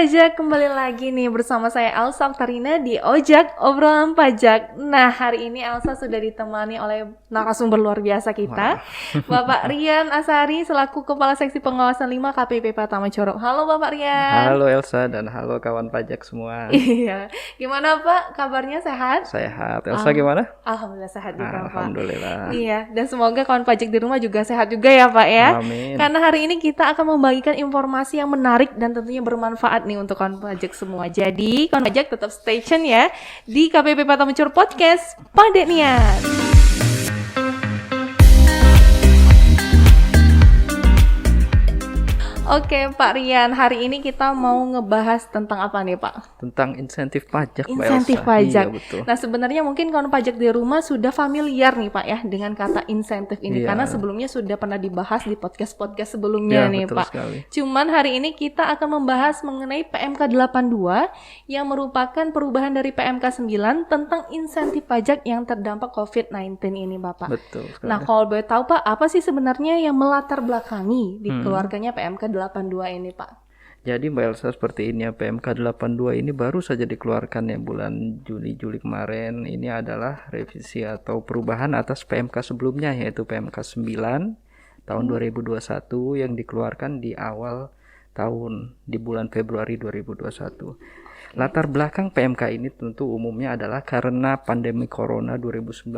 Pajak, kembali lagi nih bersama saya Elsa Oktarina di Ojak Obrolan Pajak. Nah, hari ini Elsa sudah ditemani oleh narasumber luar biasa kita, Bapak Rian Asari selaku Kepala Seksi Pengawasan 5 KPP Pratama Corok. Halo Bapak Rian. Halo Elsa dan halo kawan pajak semua. Iya, gimana Pak? Kabarnya sehat? Sehat. Elsa gimana? Alhamdulillah sehat juga Pak. Alhamdulillah. Iya, dan semoga kawan pajak di rumah juga sehat juga ya Pak ya. Amin. Karena hari ini kita akan membagikan informasi yang menarik dan tentunya bermanfaat nih untuk kawan pajak semua. Jadi kawan pajak tetap stay tune ya di KPP Pratama Corok Podcast Pada Niat. Oke Pak Rian, hari ini kita mau ngebahas tentang apa nih Pak? Tentang insentif pajak, Mbak Insentif Elsa. pajak. Iya, betul. Nah sebenarnya mungkin kawan pajak di rumah sudah familiar nih Pak ya dengan kata insentif ini. Iya. Karena sebelumnya sudah pernah dibahas di podcast-podcast sebelumnya Ya, nih betul Pak. sekali. Cuman hari ini kita akan membahas mengenai PMK 82 yang merupakan perubahan dari PMK 9 tentang insentif pajak yang terdampak COVID-19 ini Bapak. Betul sekali. Nah kalau boleh tahu Pak, apa sih sebenarnya yang melatar belakangi dikeluarkannya PMK 82 ini Pak? Jadi Mbak Elsa seperti ini ya, PMK 82 ini baru saja dikeluarkan ya bulan Juli kemarin. Ini adalah revisi atau perubahan atas PMK sebelumnya, yaitu PMK 9 tahun 2021 yang dikeluarkan di awal tahun, di bulan Februari 2021. Latar belakang PMK ini tentu umumnya adalah karena pandemi Corona 2019,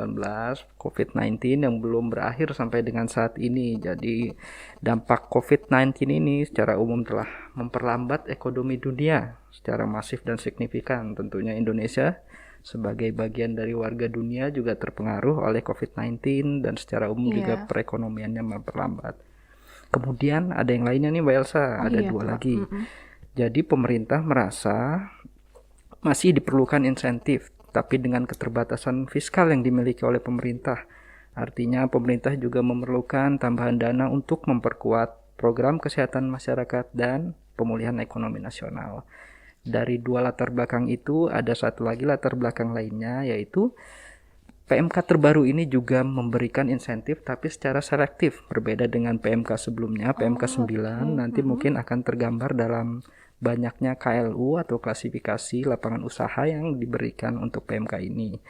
COVID-19 yang belum berakhir sampai dengan saat ini. Jadi dampak COVID-19 ini secara umum telah memperlambat ekonomi dunia secara masif dan signifikan. Tentunya Indonesia sebagai bagian dari warga dunia juga terpengaruh oleh COVID-19 dan secara umum juga perekonomiannya memperlambat. Kemudian ada yang lainnya nih Mbak Elsa, ada dua lagi. Jadi pemerintah merasa masih diperlukan insentif, tapi dengan keterbatasan fiskal yang dimiliki oleh pemerintah. Artinya pemerintah juga memerlukan tambahan dana untuk memperkuat program kesehatan masyarakat dan pemulihan ekonomi nasional. Dari dua latar belakang itu ada satu lagi latar belakang lainnya, yaitu PMK terbaru ini juga memberikan insentif tapi secara selektif. Berbeda dengan PMK sebelumnya, PMK 9 nanti mungkin akan tergambar dalam banyaknya KLU atau klasifikasi lapangan usaha yang diberikan untuk PMK ini.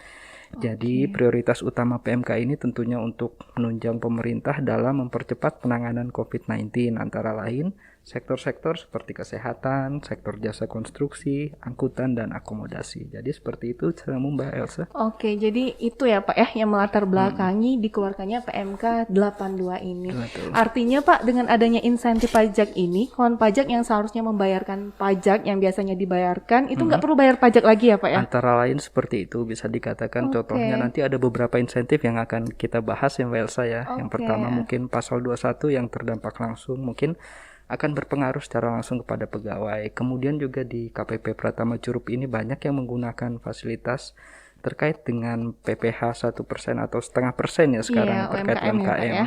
Jadi prioritas utama PMK ini tentunya untuk menunjang pemerintah dalam mempercepat penanganan COVID-19, antara lain sektor-sektor seperti kesehatan, sektor jasa konstruksi, angkutan, dan akomodasi. Jadi seperti itu cara Mbak Elsa. Oke, jadi itu ya Pak ya yang melatar belakangi dikeluarkannya PMK 82 ini. Betul. Artinya Pak, dengan adanya insentif pajak ini, kawan pajak yang seharusnya membayarkan pajak yang biasanya dibayarkan itu nggak perlu bayar pajak lagi ya Pak ya? Antara lain seperti itu bisa dikatakan. Contohnya nanti ada beberapa insentif yang akan kita bahas yang Mbak Elsa ya. Yang pertama mungkin pasal 21 yang terdampak langsung mungkin akan berpengaruh secara langsung kepada pegawai. Kemudian juga di KPP Pratama Curup ini banyak yang menggunakan fasilitas terkait dengan PPh 1% atau 0,5% ya sekarang terkait UMKM. Ya,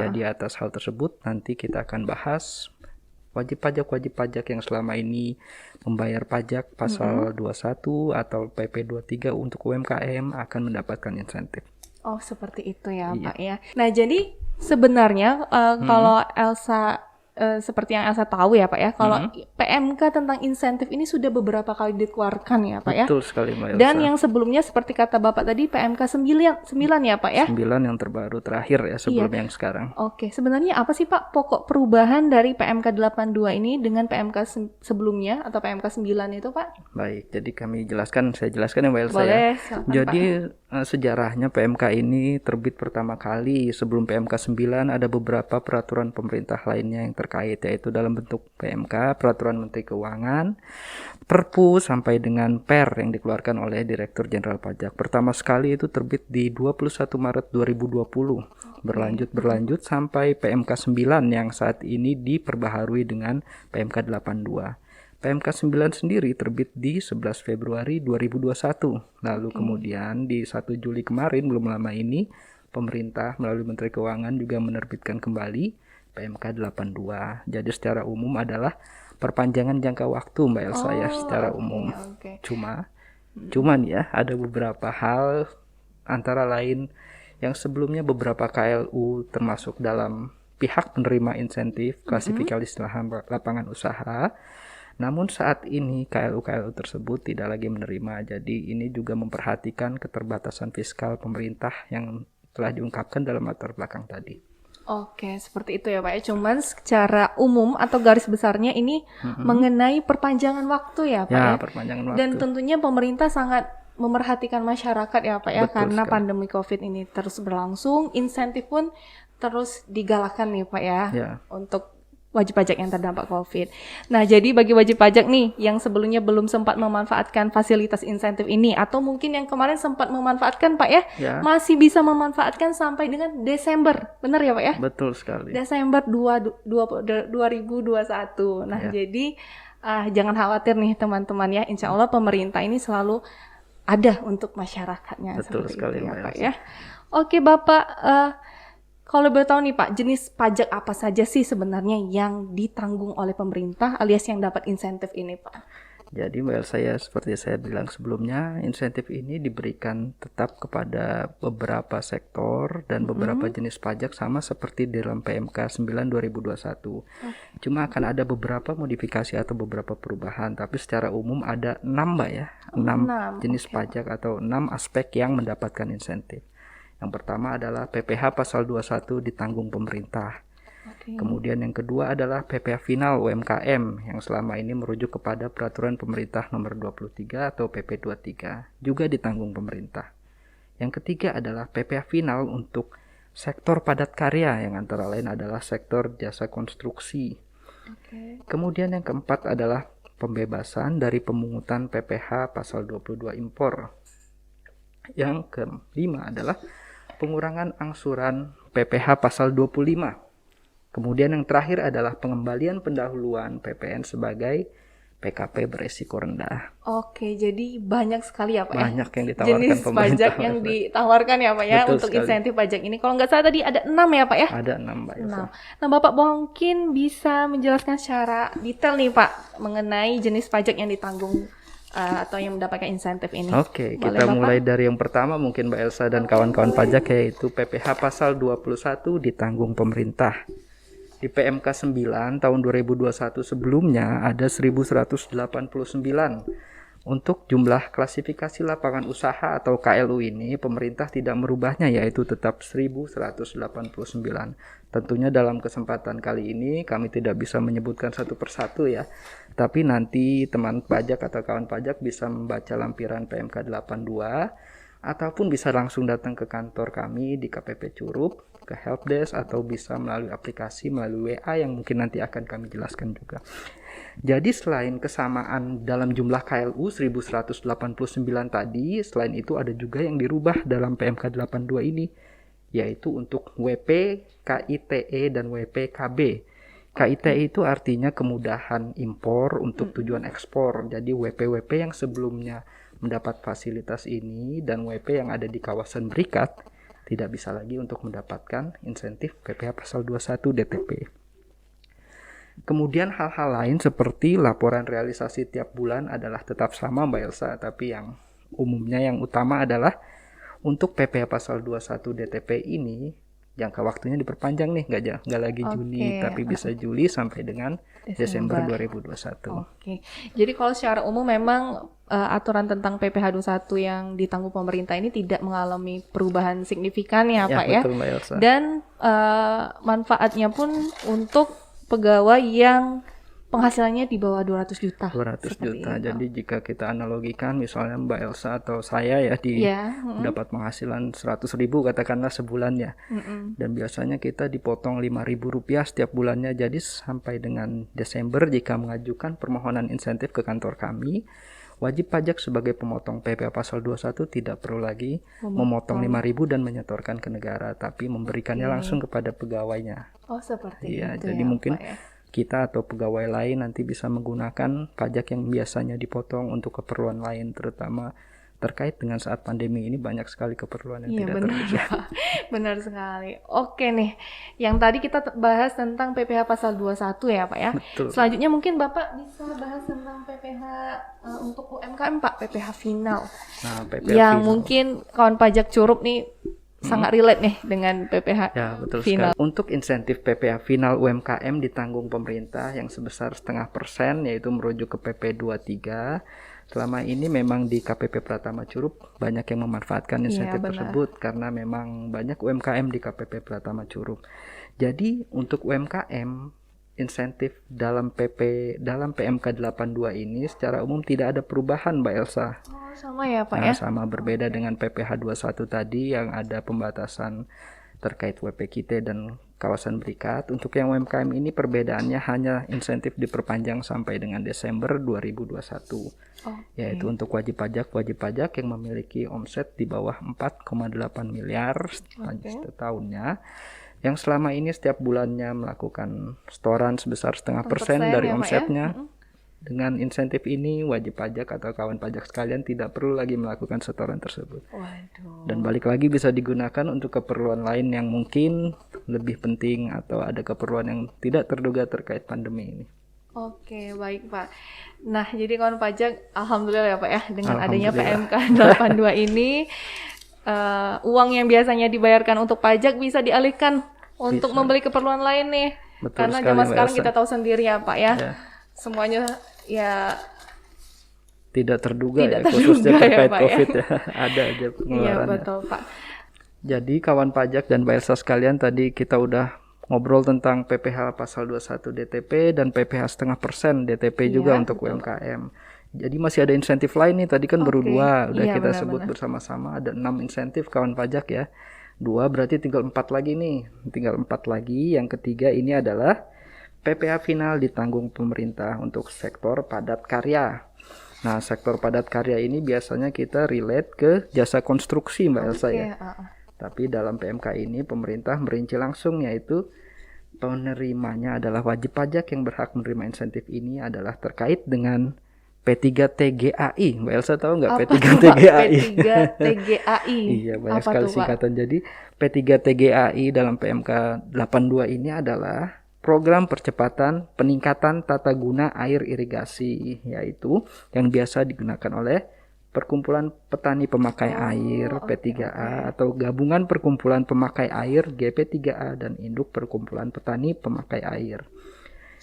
Jadi atas hal tersebut nanti kita akan bahas wajib pajak yang selama ini membayar pajak pasal 21 atau PP 23 untuk UMKM akan mendapatkan insentif. Oh, seperti itu ya Pak ya. Nah, jadi sebenarnya kalau Elsa seperti yang Elsa tahu ya Pak ya, kalau PMK tentang insentif ini sudah beberapa kali dikeluarkan ya Pak ya. Betul sekali Mbak Elsa. Dan yang sebelumnya seperti kata Bapak tadi PMK 9 ya Pak ya. 9 yang terbaru terakhir ya sebelum yang sekarang. Oke, sebenarnya apa sih Pak pokok perubahan dari PMK 82 ini dengan PMK sebelumnya atau PMK 9 itu Pak? Baik, jadi saya jelaskan ya Mbak Elsa. Boleh, ya. Jadi sejarahnya PMK ini terbit pertama kali. Sebelum PMK 9 ada beberapa peraturan pemerintah lainnya yang terkait, yaitu dalam bentuk PMK, Peraturan Menteri Keuangan, Perpu, sampai dengan Per yang dikeluarkan oleh Direktur Jenderal Pajak. Pertama sekali itu terbit di 21 Maret 2020. Berlanjut sampai PMK 9 yang saat ini diperbaharui dengan PMK 82. PMK 9 sendiri terbit di 11 Februari 2021. Lalu kemudian di 1 Juli kemarin, belum lama ini, pemerintah melalui Menteri Keuangan juga menerbitkan kembali PMK 82. Jadi secara umum adalah perpanjangan jangka waktu Mbak Elsa ya secara umum. Cuman ya ada beberapa hal antara lain yang sebelumnya beberapa KLU termasuk dalam pihak penerima insentif klasifikasi lapangan usaha Namun saat ini KLU-KLU tersebut tidak lagi menerima. Jadi ini juga memperhatikan keterbatasan fiskal pemerintah yang telah diungkapkan dalam latar belakang tadi. Oke, seperti itu ya Pak ya. Cuman secara umum atau garis besarnya ini mengenai perpanjangan waktu ya Pak ya. Perpanjangan waktu. Dan tentunya pemerintah sangat memerhatikan masyarakat ya Pak ya. Betul Karena sekali. pandemi COVID ini terus berlangsung, insentif pun terus digalakkan nih Pak ya. Untuk wajib pajak yang terdampak COVID. Nah, jadi bagi wajib pajak nih yang sebelumnya belum sempat memanfaatkan fasilitas insentif ini atau mungkin yang kemarin sempat memanfaatkan Pak ya, masih bisa memanfaatkan sampai dengan Desember. Benar ya Pak ya? Betul sekali. Desember 2021. Nah, jadi jangan khawatir nih teman-teman ya. Insya Allah pemerintah ini selalu ada untuk masyarakatnya. Betul sekali itu ya, Mbak Pak Elsa. ya. Oke Bapak, kalau boleh tahu nih Pak, jenis pajak apa saja sih sebenarnya yang ditanggung oleh pemerintah alias yang dapat insentif ini Pak? Jadi Mbak Elsa ya, seperti saya bilang sebelumnya, insentif ini diberikan tetap kepada beberapa sektor dan beberapa jenis pajak sama seperti di dalam PMK 9 2021. Cuma akan ada beberapa modifikasi atau beberapa perubahan, tapi secara umum ada 6 Mbak ya, 6 jenis pajak atau 6 aspek yang mendapatkan insentif. Yang pertama adalah PPh pasal 21 ditanggung pemerintah. Kemudian yang kedua adalah PPh final UMKM yang selama ini merujuk kepada peraturan pemerintah nomor 23 atau PP 23, juga ditanggung pemerintah. Yang ketiga adalah PPh final untuk sektor padat karya yang antara lain adalah sektor jasa konstruksi. Kemudian yang keempat adalah pembebasan dari pemungutan PPh pasal 22 impor. Yang kelima adalah pengurangan angsuran PPh pasal 25. Kemudian yang terakhir adalah pengembalian pendahuluan PPN sebagai PKP beresiko rendah. Oke, jadi banyak sekali ya Pak Banyak ya? yang ditawarkan jenis pemerintah. pajak yang ditawarkan ya Pak ya. Betul untuk sekali. insentif pajak ini. Kalau nggak salah tadi ada 6 ya Pak ya? Ada 6 Mbak Elsa. Nah Bapak mungkin bisa menjelaskan secara detail nih Pak mengenai jenis pajak yang ditanggung atau yang mendapatkan insentif ini. Oke, Boleh, kita Bapak? mulai dari yang pertama mungkin Mbak Elsa dan kawan-kawan pajak, yaitu PPh pasal 21 ditanggung pemerintah. Di PMK 9 tahun 2021 sebelumnya ada 1189. Untuk jumlah klasifikasi lapangan usaha atau KLU ini pemerintah tidak merubahnya, yaitu tetap 1189. Tentunya dalam kesempatan kali ini kami tidak bisa menyebutkan satu persatu ya. Tapi nanti teman pajak atau kawan pajak bisa membaca lampiran PMK 82 ataupun bisa langsung datang ke kantor kami di KPP Curup, ke helpdesk, atau bisa melalui aplikasi, melalui WA yang mungkin nanti akan kami jelaskan juga. Jadi selain kesamaan dalam jumlah KLU 1189 tadi, selain itu ada juga yang dirubah dalam PMK 82 ini, yaitu untuk WP, KITE, dan WPKB. KITE itu artinya kemudahan impor untuk tujuan ekspor. Jadi WP-WP yang sebelumnya mendapat fasilitas ini dan WP yang ada di kawasan berikat tidak bisa lagi untuk mendapatkan insentif PPh pasal 21 DTP. Kemudian hal-hal lain seperti laporan realisasi tiap bulan adalah tetap sama Mbak Elsa, tapi yang umumnya yang utama adalah untuk PPh pasal 21 DTP ini jangka waktunya diperpanjang nih, nggak lagi Juni, tapi bisa Juli sampai dengan Desember 2021. Oke. Jadi kalau secara umum memang aturan tentang PPh 21 yang ditanggung pemerintah ini tidak mengalami perubahan signifikan ya Pak ya. Betul Mbak Elsa. Dan manfaatnya pun untuk pegawai yang penghasilannya di bawah 200 juta. 200 juta. Jadi jika kita analogikan misalnya Mbak Elsa atau saya ya dapat penghasilan 100.000 katakanlah sebulan ya. Dan biasanya kita dipotong Rp5.000 setiap bulannya. Jadi sampai dengan Desember jika mengajukan permohonan insentif ke kantor kami, wajib pajak sebagai pemotong PPh pasal 21 tidak perlu lagi memotong 5.000 dan menyetorkan ke negara, tapi memberikannya langsung kepada pegawainya. Oh, seperti itu. Jadi ya, mungkin Pak, ya? kita atau pegawai lain nanti bisa menggunakan pajak yang biasanya dipotong untuk keperluan lain, terutama terkait dengan saat pandemi ini banyak sekali keperluan yang tidak terlihat. Benar sekali. Oke nih, yang tadi kita bahas tentang PPh pasal 21 ya Pak ya. Betul. Selanjutnya mungkin Bapak bisa bahas tentang PPh untuk UMKM Pak, PPh final. Nah, PPh yang final. mungkin kawan pajak Curup nih sangat relate nih dengan PPH Ya, betul final. sekali. Untuk insentif PPH final UMKM ditanggung pemerintah yang sebesar 0,5%, yaitu merujuk ke PP 23. Selama ini memang di KPP Pratama Curup banyak yang memanfaatkan insentif tersebut karena memang banyak UMKM di KPP Pratama Curup. Jadi untuk UMKM insentif dalam PMK 82 ini secara umum tidak ada perubahan, Mbak Elsa. Oh, sama ya Pak Nah, ya? sama berbeda dengan PPH 21 tadi yang ada pembatasan terkait WPKT dan kawasan berikat. Untuk yang UMKM ini perbedaannya hanya insentif diperpanjang sampai dengan Desember 2021. Yaitu untuk wajib pajak yang memiliki omset di bawah 4,8 miliar setahunnya, yang selama ini setiap bulannya melakukan setoran sebesar 0,5% dari omsetnya. Dengan insentif ini, wajib pajak atau kawan pajak sekalian tidak perlu lagi melakukan setoran tersebut. Waduh. Dan balik lagi bisa digunakan untuk keperluan lain yang mungkin lebih penting atau ada keperluan yang tidak terduga terkait pandemi ini. Oke, baik Pak. Nah, jadi kawan pajak, alhamdulillah ya Pak ya, dengan adanya Alhamdulillah. PMK 82 ini, uang yang biasanya dibayarkan untuk pajak bisa dialihkan untuk membeli keperluan lain nih. Betul Karena sekali, zaman Mbak sekarang Elsa. kita tahu sendiri ya Pak ya, Ya. semuanya ya Tidak terduga Tidak ya, khususnya terduga ya, terkait Pak, ya. COVID ya. Ada aja iya pengeluarannya. betul Pak. Jadi kawan pajak dan Mbak Elsa sekalian, tadi kita udah ngobrol tentang PPH pasal 21 DTP dan PPH 0,5% DTP juga untuk UMKM. Jadi masih ada insentif lain nih, tadi kan baru 2 udah Iya, kita benar-benar. sebut bersama-sama, ada 6 insentif kawan pajak ya. 2 berarti tinggal 4 lagi nih, tinggal 4 lagi. Yang ketiga ini adalah PPH final ditanggung pemerintah untuk sektor padat karya. Nah, sektor padat karya ini biasanya kita relate ke jasa konstruksi, Mbak Elsa ya. Tapi dalam PMK ini pemerintah merinci langsung, yaitu penerimanya adalah wajib pajak yang berhak menerima insentif ini adalah terkait dengan P3TGAI. Mbak Elsa tahu nggak P3TGAI? P3TGAI. Iya, banyak Apa sekali tuh, Pak? singkatan. Jadi P3TGAI dalam PMK 82 ini adalah program percepatan peningkatan tata guna air irigasi, yaitu yang biasa digunakan oleh Perkumpulan Petani Pemakai Air P3A atau Gabungan Perkumpulan Pemakai Air GP3A dan Induk Perkumpulan Petani Pemakai Air.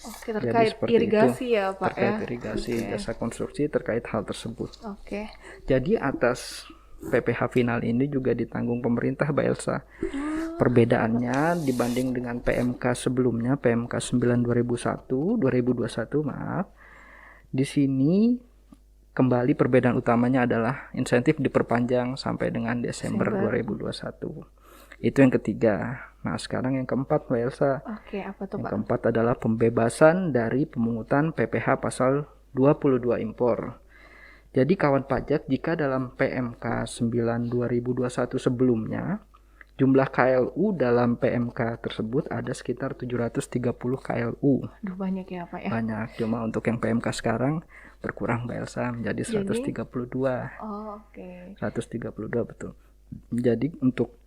Oke, Jadi terkait seperti irigasi itu, ya Pak terkait ya. irigasi, jasa konstruksi terkait hal tersebut. Oke. Jadi atas PPH final ini juga ditanggung pemerintah, Mbak Elsa. Perbedaannya dibanding dengan PMK sebelumnya, PMK 9 2021 maaf. Di sini kembali perbedaan utamanya adalah insentif diperpanjang sampai dengan Desember 2021. Itu yang ketiga. Nah, sekarang yang keempat, Mbak Elsa. Oke, apa tuh Yang Pak? keempat adalah pembebasan dari pemungutan PPH pasal 22 impor. Jadi kawan pajak, jika dalam PMK 9 2021 sebelumnya jumlah KLU dalam PMK tersebut ada sekitar 730 KLU. Aduh, banyak ya Pak ya. Banyak, cuma untuk yang PMK sekarang berkurang, Mbak Elsa, menjadi 132. Oh, oke. 132 betul. Jadi untuk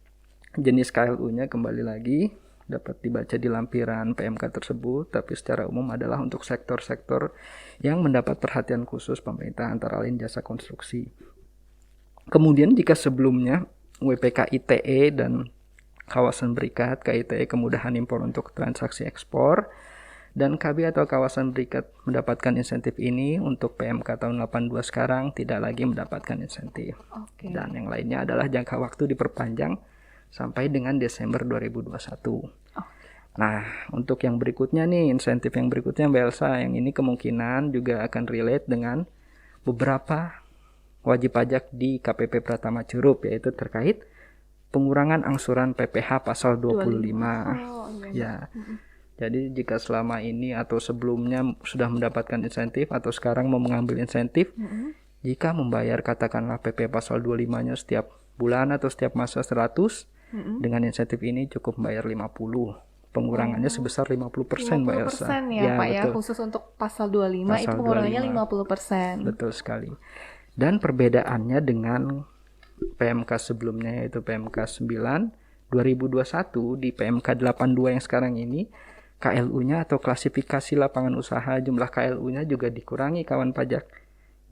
jenis KLU-nya kembali lagi dapat dibaca di lampiran PMK tersebut, tapi secara umum adalah untuk sektor-sektor yang mendapat perhatian khusus pemerintah, antara lain jasa konstruksi. Kemudian jika sebelumnya WPK ITE dan kawasan berikat, KITE kemudahan impor untuk transaksi ekspor, dan KB atau kawasan berikat mendapatkan insentif ini, untuk PMK tahun 82 sekarang tidak lagi mendapatkan insentif. Oke. Dan yang lainnya adalah jangka waktu diperpanjang sampai dengan Desember 2021. Nah, untuk yang berikutnya nih, insentif yang berikutnya Mbak Elsa, yang ini kemungkinan juga akan relate dengan beberapa wajib pajak di KPP Pratama Curup, yaitu terkait pengurangan angsuran PPH pasal 25. Oh, Ya. Jadi jika selama ini atau sebelumnya sudah mendapatkan insentif atau sekarang mau mengambil insentif, jika membayar katakanlah PP pasal 25-nya setiap bulan atau setiap masa 100, dengan insentif ini cukup bayar 50. Pengurangannya sebesar 50%, Mbak Elsa. 50% ya Pak ya, betul. khusus untuk pasal 25 itu Pasal pengurangannya 25. 50%. Betul sekali. Dan perbedaannya dengan PMK sebelumnya, yaitu PMK 9 2021, di PMK 82 yang sekarang ini, KLU-nya atau klasifikasi lapangan usaha, jumlah KLU-nya juga dikurangi kawan pajak.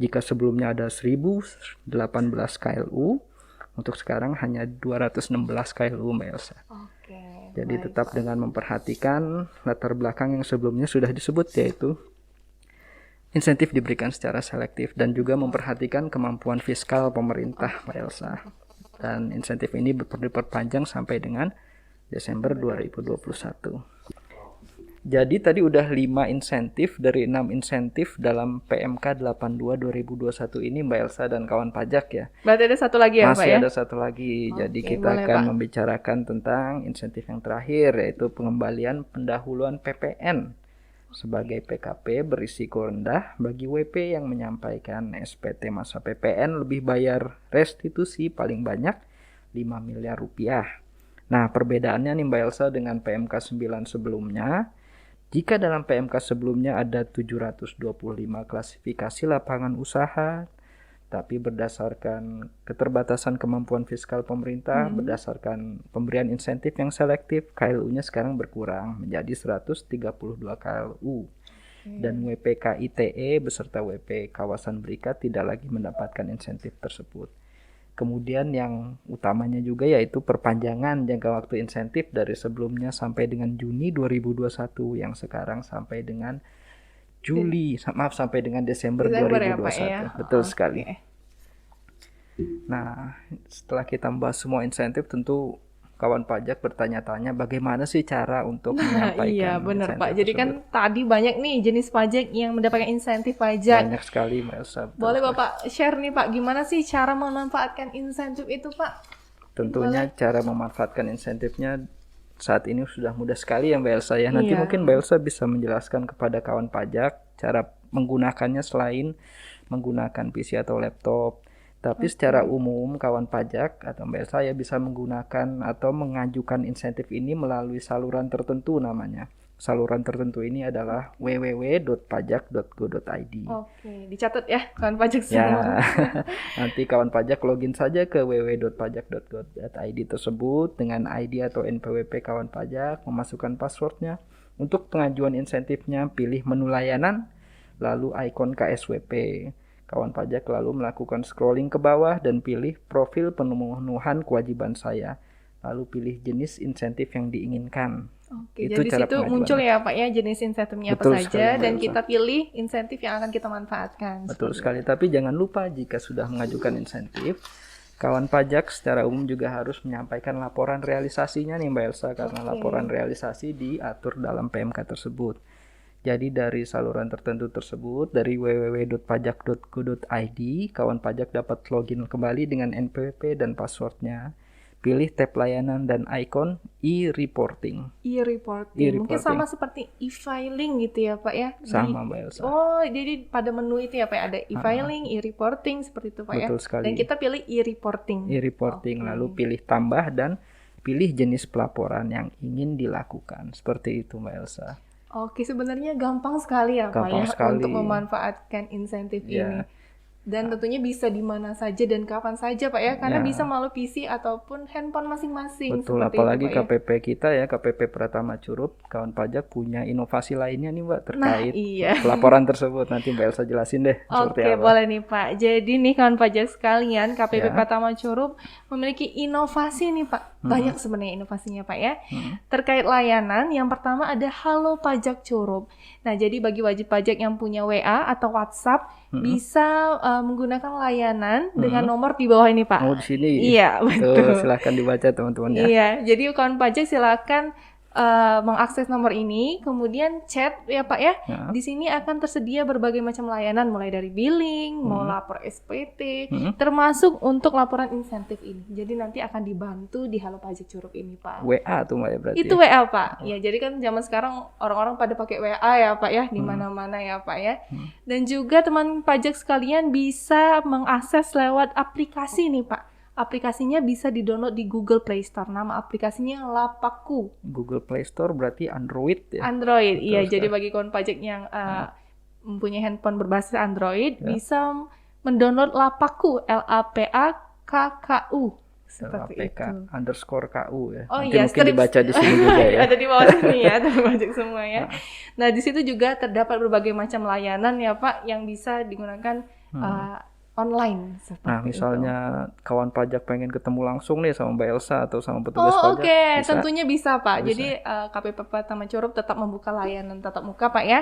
Jika sebelumnya ada 1018 KLU, Untuk sekarang hanya 216 KLU Mbak Elsa. Oke. Jadi baik, tetap Pak. dengan memperhatikan latar belakang yang sebelumnya sudah disebut, yaitu insentif diberikan secara selektif dan juga memperhatikan kemampuan fiskal pemerintah Mbak Elsa. Dan insentif ini diperpanjang sampai dengan Desember 2021. Jadi tadi udah 5 insentif dari 6 insentif dalam PMK 82 2021 ini Mbak Elsa dan kawan pajak ya. Berarti ada satu lagi ya, Pak Masih ya? ada satu lagi. Jadi Oke, kita boleh, akan Pak. membicarakan tentang insentif yang terakhir, yaitu pengembalian pendahuluan PPN sebagai PKP berisiko rendah bagi WP yang menyampaikan SPT masa PPN lebih bayar restitusi paling banyak 5 miliar rupiah. Nah, perbedaannya nih Mbak Elsa dengan PMK 9 sebelumnya. Jika dalam PMK sebelumnya ada 725 klasifikasi lapangan usaha, tapi berdasarkan keterbatasan kemampuan fiskal pemerintah, berdasarkan pemberian insentif yang selektif, KLU-nya sekarang berkurang menjadi 132 KLU. Dan WPK ITE beserta WP kawasan berikat tidak lagi mendapatkan insentif tersebut. Kemudian yang utamanya juga yaitu perpanjangan jangka waktu insentif dari sebelumnya sampai dengan Juni 2021 yang sekarang sampai dengan sampai dengan Desember Desember 2021. ya, Pak ya? Betul Oke. sekali. Nah, setelah kita membahas semua insentif, tentu kawan pajak bertanya-tanya bagaimana sih cara untuk menyampaikan Iya, benar, insentif Pak. Jadi kan tadi banyak nih jenis pajak yang mendapatkan insentif pajak. banyak sekali Mbak Elsa. Boleh Bapak share nih, Pak, gimana sih cara memanfaatkan insentif itu, Pak? Tentunya cara memanfaatkan insentifnya saat ini sudah mudah sekali ya Mbak Elsa ya. Nanti Iya. mungkin Mbak Elsa bisa menjelaskan kepada kawan pajak cara menggunakannya selain menggunakan PC atau laptop. Tapi secara umum kawan pajak atau Mbak Elsa ya bisa menggunakan atau mengajukan insentif ini melalui saluran tertentu namanya. Saluran tertentu ini adalah www.pajak.go.id. Oke, dicatat ya kawan pajak Ya, semua. nanti kawan pajak login saja ke www.pajak.go.id tersebut dengan ID atau NPWP kawan pajak, memasukkan passwordnya. Untuk pengajuan insentifnya, pilih menu layanan, lalu ikon KSWP. Kawan pajak lalu melakukan scrolling ke bawah dan pilih profil pemenuhan kewajiban saya. Lalu pilih jenis insentif yang diinginkan. Oke, Itu jadi di cara situ pengajuannya. muncul ya Pak ya jenis insentifnya apa Betul saja sekali, Mbak dan Elsa. kita pilih insentif yang akan kita manfaatkan. Betul sekali, tapi jangan lupa jika sudah mengajukan insentif, kawan pajak secara umum juga harus menyampaikan laporan realisasinya nih Mbak Elsa, karena laporan realisasi diatur dalam PMK tersebut. Jadi dari saluran tertentu tersebut, dari www.pajak.go.id, kawan pajak dapat login kembali dengan NPWP dan passwordnya. Pilih tab layanan dan ikon e-reporting. E-reporting. Mungkin sama seperti e-filing gitu ya Pak ya? Sama Mbak Elsa. Oh, jadi pada menu itu ya Pak ya? Ada e-filing, e-reporting seperti itu Pak ya? Betul sekali. Dan kita pilih e-reporting. E-reporting, lalu pilih tambah dan pilih jenis pelaporan yang ingin dilakukan. Seperti itu Mbak Elsa. Oke, sebenarnya gampang sekali ya Pak Gampang ya sekali. untuk memanfaatkan insentif Ya. ini. Dan tentunya bisa di mana saja dan kapan saja Pak ya, karena Ya. bisa melalui PC ataupun handphone masing-masing. Betul, seperti apalagi itu, Pak ya. KPP kita ya, KPP Pratama Curup, kawan pajak punya inovasi lainnya nih Mbak terkait iya. pelaporan tersebut. Nanti Mbak Elsa jelasin deh seperti Oke, apa. boleh nih Pak. Jadi nih kawan pajak sekalian, KPP Ya. Pratama Curup memiliki inovasi nih Pak. Banyak sebenarnya inovasinya Pak ya. Terkait layanan, yang pertama ada Halo Pajak Curup. Nah, jadi bagi wajib pajak yang punya WA atau WhatsApp bisa menggunakan layanan dengan nomor di bawah ini Pak. Oh, di sini. Iya, betul. Tuh, silahkan dibaca teman-teman ya. Iya, jadi kawan pajak silakan mengakses nomor ini, kemudian chat ya Pak ya. Ya. Di sini akan tersedia berbagai macam layanan mulai dari billing, mau lapor SPT, termasuk untuk laporan insentif ini. Jadi nanti akan dibantu di Halo Pajak Curup ini Pak. WA tuh Mbak ya berarti. Itu WA Pak. Ya, jadi kan zaman sekarang orang-orang pada pakai WA ya Pak ya, di mana-mana ya Pak ya. Dan juga teman pajak sekalian bisa mengakses lewat aplikasi nih Pak. Aplikasinya bisa di-download di Google Play Store. Nama aplikasinya Lapaku. Google Play Store berarti Android ya. Android, Betul iya. sekali. Jadi bagi kawan pajak yang mempunyai handphone berbasis Android bisa mendownload Lapaku, LAPAKKU. Seperti LAPK itu. underscore KU ya. Oh Nanti iya, mungkin dibaca di sini juga ya. Ada di bawah sini ya, teman pajak semua ya. Nah, di situ juga terdapat berbagai macam layanan ya Pak yang bisa digunakan online seperti Nah, misalnya kawan pajak pengen ketemu langsung nih sama Mbak Elsa atau sama petugas Oh, pajak, oke, bisa? tentunya bisa Pak. Bisa. Jadi KPPP Taman Curup tetap membuka layanan tatap muka Pak ya.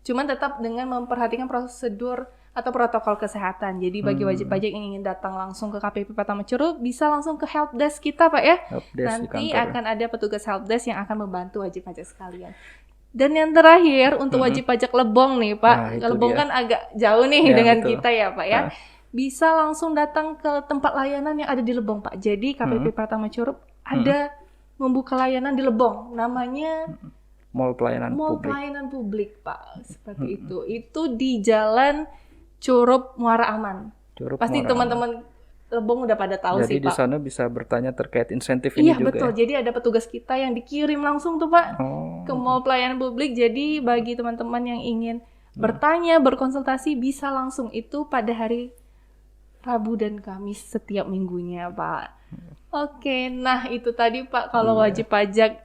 Cuman tetap dengan memperhatikan prosedur atau protokol kesehatan. Jadi bagi wajib pajak yang ingin datang langsung ke KPPP Taman Curup bisa langsung ke helpdesk kita Pak ya. Helpdesk di Nanti kantor. akan ada petugas helpdesk yang akan membantu wajib pajak sekalian. Dan yang terakhir untuk wajib pajak Lebong nih Pak. Nah, itu Lebong dia. kan agak jauh nih Ya, dengan betul. kita ya Pak ya. Bisa langsung datang ke tempat layanan yang ada di Lebong Pak. Jadi KPPP Taman Curup ada membuka layanan di Lebong. Namanya Mall pelayanan Mall publik. Pelayanan Publik Pak. Seperti itu. Itu di Jalan Curup Muara Aman. Curup Pasti Muara teman-teman Lebong udah pada tahu Jadi sih di Pak. sana bisa bertanya terkait insentif ini Iya juga betul. ya? Jadi ada petugas kita yang dikirim langsung tuh Pak Oh, ke Mall Pelayanan Publik. Jadi bagi teman-teman yang ingin bertanya, berkonsultasi bisa langsung itu pada hari Rabu dan Kamis setiap minggunya, Pak. Oke, nah itu tadi Pak, kalau wajib pajak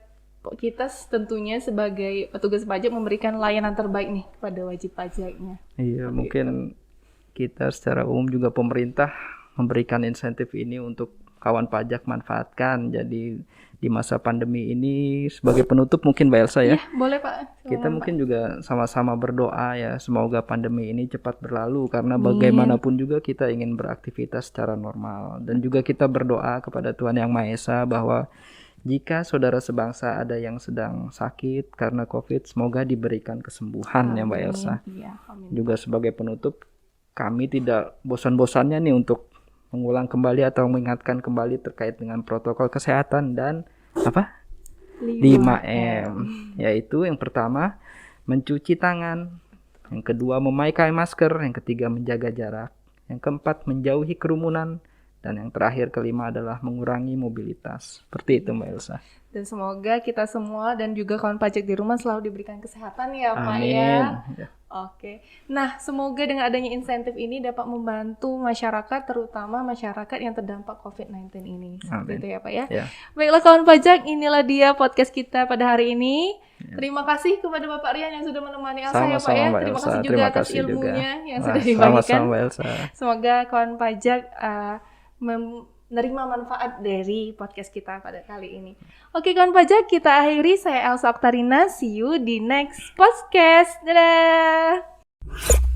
kita tentunya sebagai petugas pajak memberikan layanan terbaik nih kepada wajib pajaknya. iya, mungkin kita secara umum juga pemerintah memberikan insentif ini untuk kawan pajak manfaatkan. Jadi di masa pandemi ini sebagai penutup mungkin Mbak Elsa ya. Iya, boleh Pak. Kita mungkin juga sama-sama berdoa ya, semoga pandemi ini cepat berlalu karena bagaimanapun juga kita ingin beraktivitas secara normal, dan juga kita berdoa kepada Tuhan Yang Maha Esa bahwa jika saudara sebangsa ada yang sedang sakit karena COVID, semoga diberikan kesembuhan ya Mbak Elsa. Iya, amin. Juga sebagai penutup, kami tidak bosan-bosannya nih untuk mengulang kembali atau mengingatkan kembali terkait dengan protokol kesehatan dan apa? 5M, yaitu yang pertama mencuci tangan, yang kedua memakai masker, yang ketiga menjaga jarak, yang keempat menjauhi kerumunan, dan yang terakhir kelima adalah mengurangi mobilitas. Seperti itu Mbak Elsa. Dan semoga kita semua dan juga kawan pajak di rumah selalu diberikan kesehatan ya Pak Amin. ya. Ya. Oke. Nah, semoga dengan adanya insentif ini dapat membantu masyarakat, terutama masyarakat yang terdampak COVID-19 ini. Seperti Amin. itu ya Pak ya. Ya. Baiklah kawan pajak, inilah dia podcast kita pada hari ini. Terima kasih kepada Bapak Rian yang sudah menemani Elsa ya Pak Sama-sama ya. Mbak Terima Elsa. kasih juga Terima atas kasih juga. ilmunya yang Wah, sudah dibagikan. sama-sama Mbak Elsa. Semoga kawan pajak menerima manfaat dari podcast kita pada kali ini. Oke kawan pajak, kita akhiri. Saya Elsa Oktarina. See you di next podcast. Dadah!